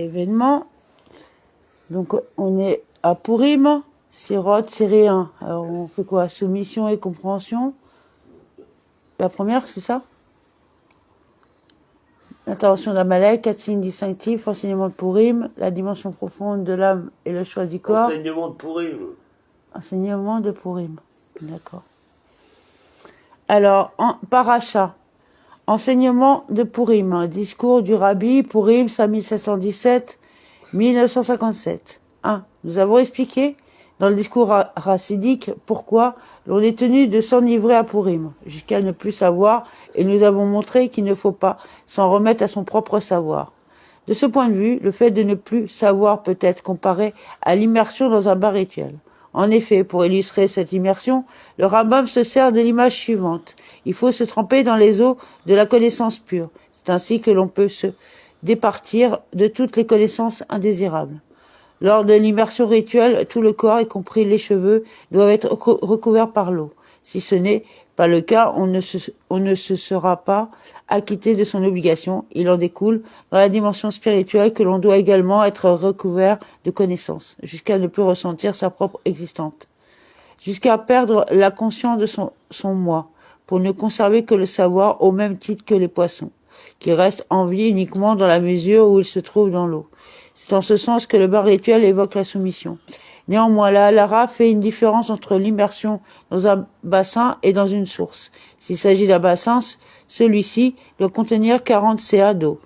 événement. Donc on est à Pourim, Sirot, série 1. Alors on fait quoi? Soumission et compréhension. La première, c'est ça? L'intervention d'Amalek, 4 signes distinctifs, enseignement de Pourim, la dimension profonde de l'âme et le choix du corps. Enseignement de Pourim. Enseignement de Pourim. D'accord. Alors, Paracha. Enseignement de Pourim. Discours du Rabbi, Pourim, 5717-1957. 1. Nous avons expliqué dans le discours racidique pourquoi l'on est tenu de s'enivrer à Pourim, jusqu'à ne plus savoir, et nous avons montré qu'il ne faut pas s'en remettre à son propre savoir. De ce point de vue, le fait de ne plus savoir peut être comparé à l'immersion dans un bain rituel. En effet, pour illustrer cette immersion, le Rambam se sert de l'image suivante. Il faut se tremper dans les eaux de la connaissance pure. C'est ainsi que l'on peut se départir de toutes les connaissances indésirables. Lors de l'immersion rituelle, tout le corps, y compris les cheveux, doivent être recouverts par l'eau. Si ce n'est pas le cas, on ne se sera pas acquitté de son obligation. Il en découle, dans la dimension spirituelle, que l'on doit également être recouvert de connaissances, jusqu'à ne plus ressentir sa propre existence, jusqu'à perdre la conscience de son moi, pour ne conserver que le savoir au même titre que les poissons, qui restent en vie uniquement dans la mesure où ils se trouvent dans l'eau. C'est en ce sens que le bain rituel évoque la soumission. Néanmoins, la halara fait une différence entre l'immersion dans un bassin et dans une source. S'il s'agit d'un bassin, celui-ci doit contenir 40 CA d'eau.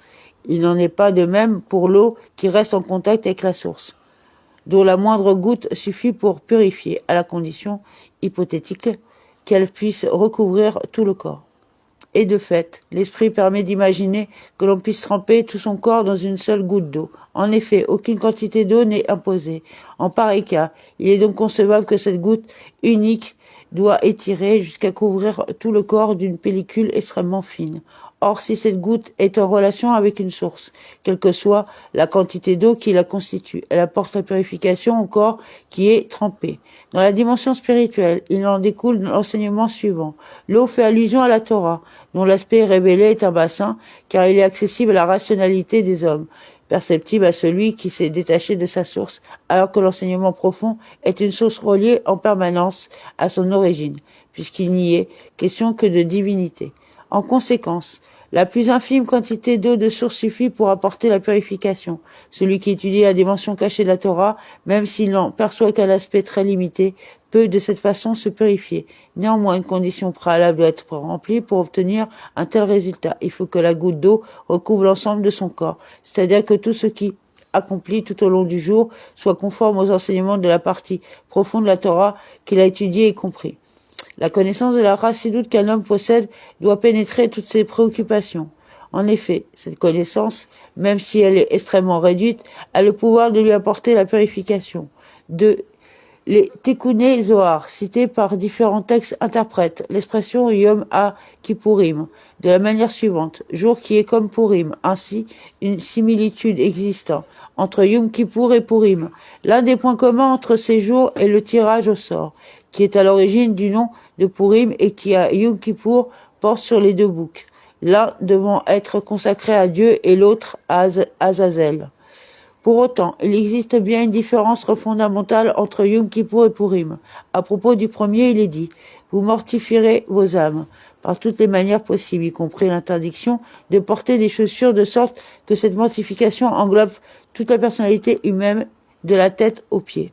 Il n'en est pas de même pour l'eau qui reste en contact avec la source, dont la moindre goutte suffit pour purifier, à la condition hypothétique qu'elle puisse recouvrir tout le corps. Et de fait, l'esprit permet d'imaginer que l'on puisse tremper tout son corps dans une seule goutte d'eau. En effet, aucune quantité d'eau n'est imposée. En pareil cas, il est donc concevable que cette goutte unique doit étirer jusqu'à couvrir tout le corps d'une pellicule extrêmement fine. Or, si cette goutte est en relation avec une source, quelle que soit la quantité d'eau qui la constitue, elle apporte la purification au corps qui est trempé. Dans la dimension spirituelle, il en découle l'enseignement suivant. L'eau fait allusion à la Torah, dont l'aspect révélé est un bassin, car il est accessible à la rationalité des hommes, perceptible à celui qui s'est détaché de sa source, alors que l'enseignement profond est une source reliée en permanence à son origine, puisqu'il n'y est question que de divinité. En conséquence, la plus infime quantité d'eau de source suffit pour apporter la purification. Celui qui étudie la dimension cachée de la Torah, même s'il n'en perçoit qu'un aspect très limité, peut de cette façon se purifier. Néanmoins, une condition préalable doit être remplie pour obtenir un tel résultat. Il faut que la goutte d'eau recouvre l'ensemble de son corps, c'est-à-dire que tout ce qui accompli tout au long du jour soit conforme aux enseignements de la partie profonde de la Torah qu'il a étudiée et compris. La connaissance de la chassidoute qu'un homme possède doit pénétrer toutes ses préoccupations. En effet, cette connaissance, même si elle est extrêmement réduite, a le pouvoir de lui apporter la purification. 2. Les Tekkuné Zohar, cités par différents textes, interprètent l'expression Yom HaKippurim de la manière suivante: jour qui est comme Purim. Ainsi, une similitude existant entre Yom Kippour et Purim. L'un des points communs entre ces jours est le tirage au sort, qui est à l'origine du nom de Purim et qui, à Yom Kippour, porte sur les deux boucs, l'un devant être consacré à Dieu et l'autre à Azazel. Pour autant, il existe bien une différence fondamentale entre Yom Kippour et Purim. À propos du premier, il est dit: vous mortifierez vos âmes par toutes les manières possibles, y compris l'interdiction de porter des chaussures, de sorte que cette mortification englobe toute la personnalité humaine, de la tête aux pieds.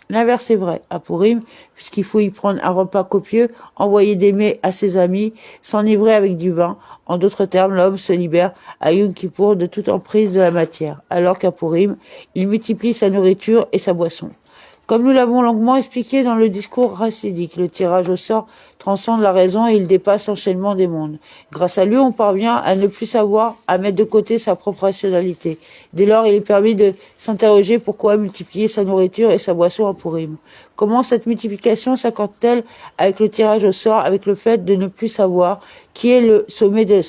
L'inverse est vrai à Purim, puisqu'il faut y prendre un repas copieux, envoyer des mets à ses amis, s'enivrer avec du vin. En d'autres termes, l'homme se libère à Yom Kippour de toute emprise de la matière, alors qu'à Purim, il multiplie sa nourriture et sa boisson. Comme nous l'avons longuement expliqué dans le discours racidique, le tirage au sort transcende la raison et il dépasse l'enchaînement des mondes. Grâce à lui, on parvient à ne plus savoir, à mettre de côté sa propre rationalité. Dès lors, il est permis de s'interroger pourquoi multiplier sa nourriture et sa boisson à Purim. Comment cette multiplication s'accorde-t-elle avec le tirage au sort, avec le fait de ne plus savoir qui est le sommet de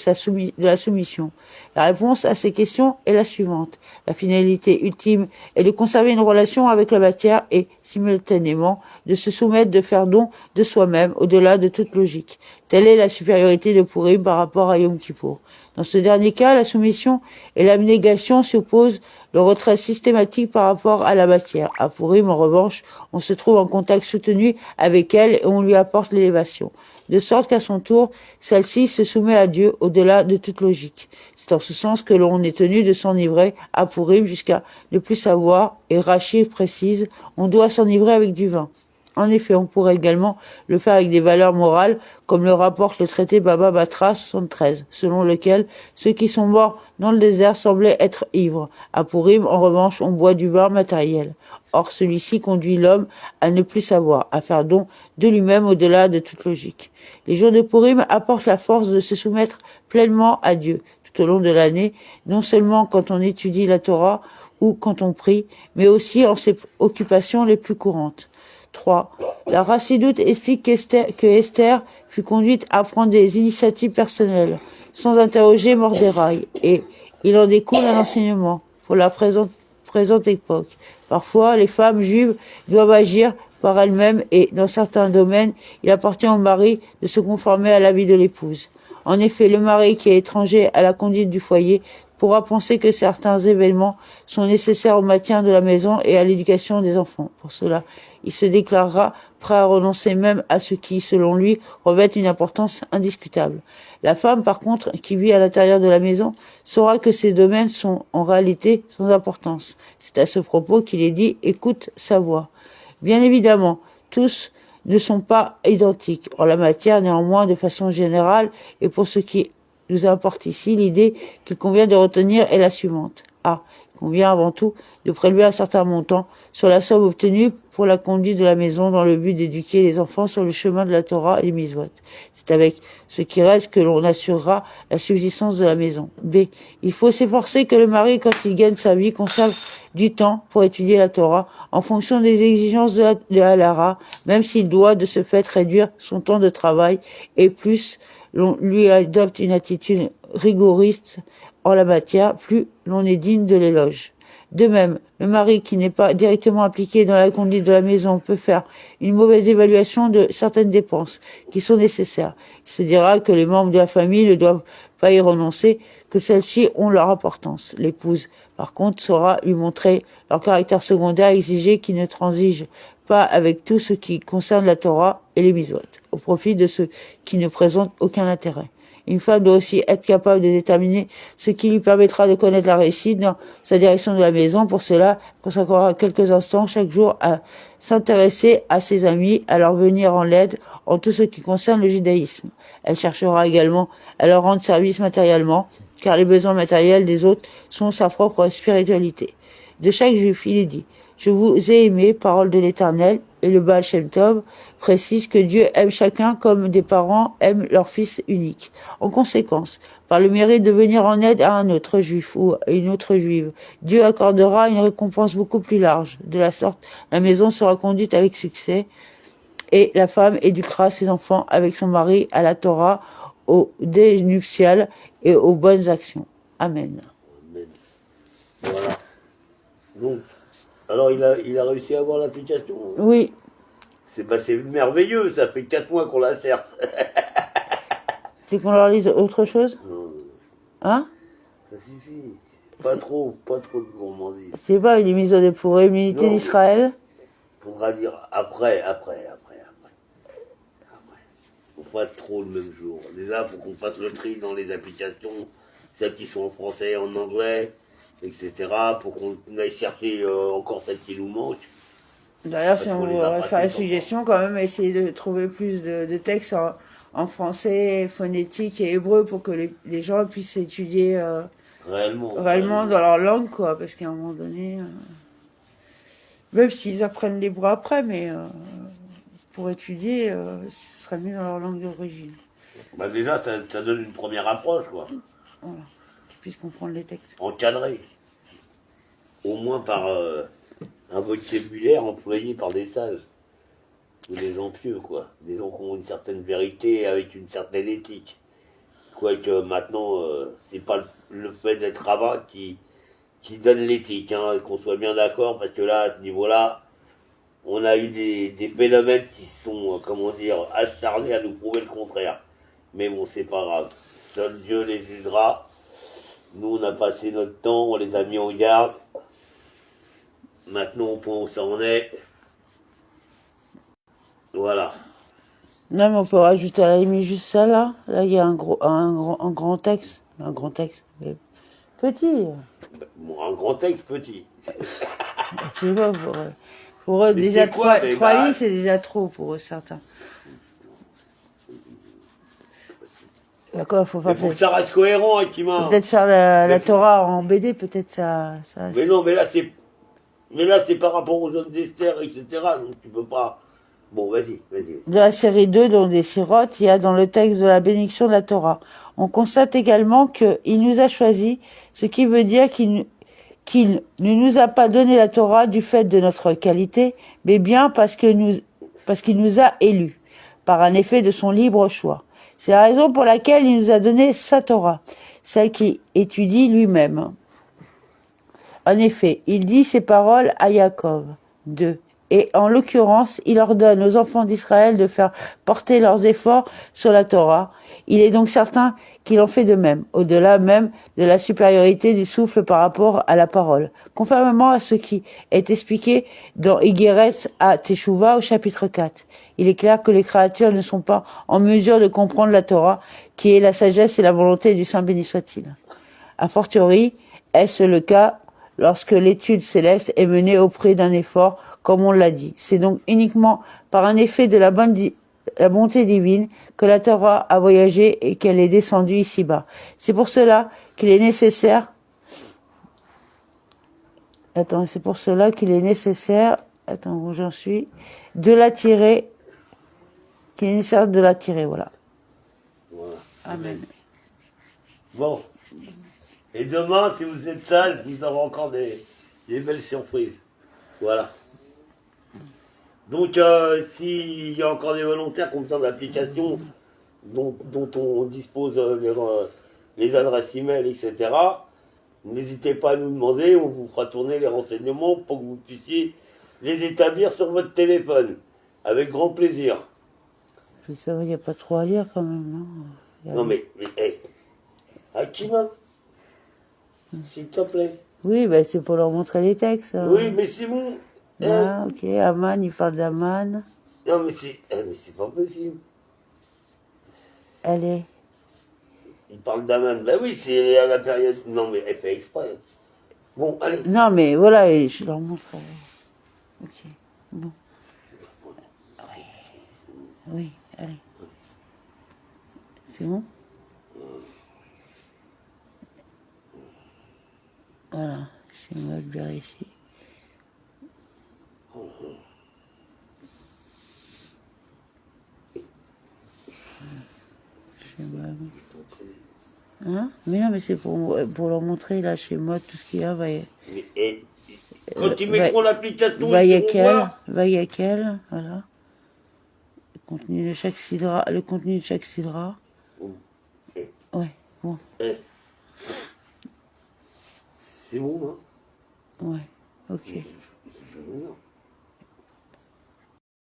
la soumission? La réponse à ces questions est la suivante. La finalité ultime est de conserver une relation avec la matière et, simultanément, de se soumettre, de faire don de soi-même, au-delà de toute logique. Telle est la supériorité de Purim par rapport à Yom Kippour. Dans ce dernier cas, la soumission et l'abnégation s'opposent le retrait systématique par rapport à la matière. À Purim, en revanche, on se trouve en contact soutenu avec elle et on lui apporte l'élévation. De sorte qu'à son tour, celle-ci se soumet à Dieu au-delà de toute logique. C'est en ce sens que l'on est tenu de s'enivrer à Purim jusqu'à ne plus savoir, et Rachi précise, on doit s'enivrer avec du vin. En effet, on pourrait également le faire avec des valeurs morales, comme le rapporte le traité Baba Batra 73, selon lequel ceux qui sont morts dans le désert semblaient être ivres. À Purim, en revanche, on boit du vin matériel. Or, celui-ci conduit l'homme à ne plus savoir, à faire don de lui-même au-delà de toute logique. Les jours de Purim apportent la force de se soumettre pleinement à Dieu tout au long de l'année, non seulement quand on étudie la Torah ou quand on prie, mais aussi en ses occupations les plus courantes. 3. La Chassidoute explique que Esther fut conduite à prendre des initiatives personnelles, sans interroger Morderaï, et il en découle un enseignement pour la présente époque. Parfois, les femmes juives doivent agir par elles-mêmes et, dans certains domaines, il appartient au mari de se conformer à l'avis de l'épouse. En effet, le mari qui est étranger à la conduite du foyer pourra penser que certains événements sont nécessaires au maintien de la maison et à l'éducation des enfants. Pour cela, il se déclarera prêt à renoncer même à ce qui, selon lui, revêt une importance indiscutable. La femme, par contre, qui vit à l'intérieur de la maison, saura que ces domaines sont en réalité sans importance. C'est à ce propos qu'il est dit « écoute sa voix ». Bien évidemment, tous ne sont pas identiques en la matière, néanmoins, de façon générale, et pour ce qui nous importe ici, l'idée qu'il convient de retenir est la suivante. A. Il convient avant tout de prélever un certain montant sur la somme obtenue pour la conduite de la maison dans le but d'éduquer les enfants sur le chemin de la Torah et des mitzvot. C'est avec ce qui reste que l'on assurera la subsistance de la maison. B. Il faut s'efforcer que le mari, quand il gagne sa vie, conserve du temps pour étudier la Torah en fonction des exigences de la Halara, même s'il doit de ce fait réduire son temps de travail et plus l'on lui adopte une attitude rigoriste en la matière, plus l'on est digne de l'éloge. De même, le mari qui n'est pas directement impliqué dans la conduite de la maison peut faire une mauvaise évaluation de certaines dépenses qui sont nécessaires. Il se dira que les membres de la famille ne doivent pas y renoncer, que celles-ci ont leur importance. L'épouse, par contre, saura lui montrer leur caractère secondaire exigé qui ne transige pas avec tout ce qui concerne la Torah et les mitzvot, au profit de ceux qui ne présentent aucun intérêt. Une femme doit aussi être capable de déterminer ce qui lui permettra de connaître la réussite dans sa direction de la maison. Pour cela, elle consacrera quelques instants chaque jour à s'intéresser à ses amis, à leur venir en aide en tout ce qui concerne le judaïsme. Elle cherchera également à leur rendre service matériellement, car les besoins matériels des autres sont sa propre spiritualité. De chaque juif, il est dit: je vous ai aimé, parole de l'Éternel, et le Baal Shem Tov précise que Dieu aime chacun comme des parents aiment leur fils unique. En conséquence, par le mérite de venir en aide à un autre juif ou à une autre juive, Dieu accordera une récompense beaucoup plus large. De la sorte, la maison sera conduite avec succès et la femme éduquera ses enfants avec son mari à la Torah, au dé nuptial et aux bonnes actions. Amen. Amen. Voilà. Donc, alors il a réussi à avoir l'application. Oui. C'est merveilleux, ça fait 4 mois qu'on la cherche. Tu qu'on leur lise autre chose? Non, Hein? ça suffit. Pas trop de gourmandise. C'est pas une mise au pour l'unité Non, d'Israël? Faudra lire après. Faut pas trop le même jour. Déjà, faut qu'on fasse le tri dans les applications, celles qui sont en français, en anglais, etc. Pour qu'on aille chercher encore celles qui nous manquent. D'ailleurs, si on va faire une suggestion, quand même, essayer de trouver plus de textes en français, phonétique et hébreu pour que les gens puissent étudier réellement dans leur langue, quoi. Parce qu'à un moment donné, même s'ils apprennent l'hébreu après, mais pour étudier, ce serait mieux dans leur langue d'origine. Bah déjà, ça donne une première approche, quoi. Voilà, qu'ils puissent comprendre les textes. Encadré. Au moins par un vocabulaire employé par des sages. Ou des gens pieux, quoi. Des gens qui ont une certaine vérité avec une certaine éthique. Quoique maintenant, c'est pas le fait d'être rabbin qui donne l'éthique, hein, qu'on soit bien d'accord, parce que là, à ce niveau-là, on a eu des phénomènes qui sont, acharnés à nous prouver le contraire. Mais bon, c'est pas grave. Seul Dieu les jugera. Nous, on a passé notre temps, on les a mis en garde. Maintenant, au point où ça en est. Voilà. Non, mais on peut rajouter à la limite juste ça, là. Là, il y a un grand texte. Un grand texte. Mais petit. Bon, un grand texte petit. Je sais pas, pour eux Mais déjà, c'est quoi, mais trois bah, lignes, c'est déjà trop pour eux, certains. D'accord, faut mais faire faut que ça reste cohérent, Akima. peut-être faire la Mais- Torah en BD, peut-être ça. Mais non, mais là, c'est par rapport aux autres d'Esther, etc. Donc, tu peux pas. Bon, vas-y. De la série 2, dont des sirotes, il y a dans le texte de la bénédiction de la Torah. On constate également qu'il nous a choisis, ce qui veut dire qu'il ne nous a pas donné la Torah du fait de notre qualité, mais bien parce qu'il nous a élus, par un effet de son libre choix. C'est la raison pour laquelle il nous a donné sa Torah, celle qu'il étudie lui-même. En effet, il dit ces paroles à Yaakov. 2. Et en l'occurrence, il ordonne aux enfants d'Israël de faire porter leurs efforts sur la Torah. Il est donc certain qu'il en fait de même, au-delà même de la supériorité du souffle par rapport à la parole. Conformément à ce qui est expliqué dans Igeres à Teshuvah au chapitre 4. Il est clair que les créatures ne sont pas en mesure de comprendre la Torah, qui est la sagesse et la volonté du Saint béni soit-il. A fortiori, est-ce le cas lorsque l'étude céleste est menée auprès d'un effort, comme on l'a dit. C'est donc uniquement par un effet de la bonté divine que la Torah a voyagé et qu'elle est descendue ici-bas. C'est pour cela qu'il est nécessaire où j'en suis, de l'attirer, voilà. Voilà. Amen. Bon. Et demain, si vous êtes sage, vous aurez encore des belles surprises. Voilà. Donc, s'il y a encore des volontaires qui ont besoin d'applications dont on dispose les adresses email, etc., n'hésitez pas à nous demander, on vous fera tourner les renseignements pour que vous puissiez les établir sur votre téléphone. Avec grand plaisir. Puis ça va, il n'y a pas trop à lire quand même, non? Non mais Akima, s'il te plaît. Oui, ben c'est pour leur montrer les textes. Hein. Oui, mais c'est bon. Ah, ok, Aman, il parle d'Aman. Non, mais c'est pas possible. Allez. Il parle d'Aman. Ben oui, c'est à la période. Non, mais elle fait exprès. Bon, allez. Non, mais voilà, je leur montre. Ok, bon. Oui, oui, allez. C'est bon? Voilà, c'est moi de vérifier. Hein? Mais non, mais c'est pour leur montrer là chez moi tout ce qu'il y a. Quand ils mettront l'application, Va ils y a pourront quel, voir. voilà. Le contenu de chaque sidra.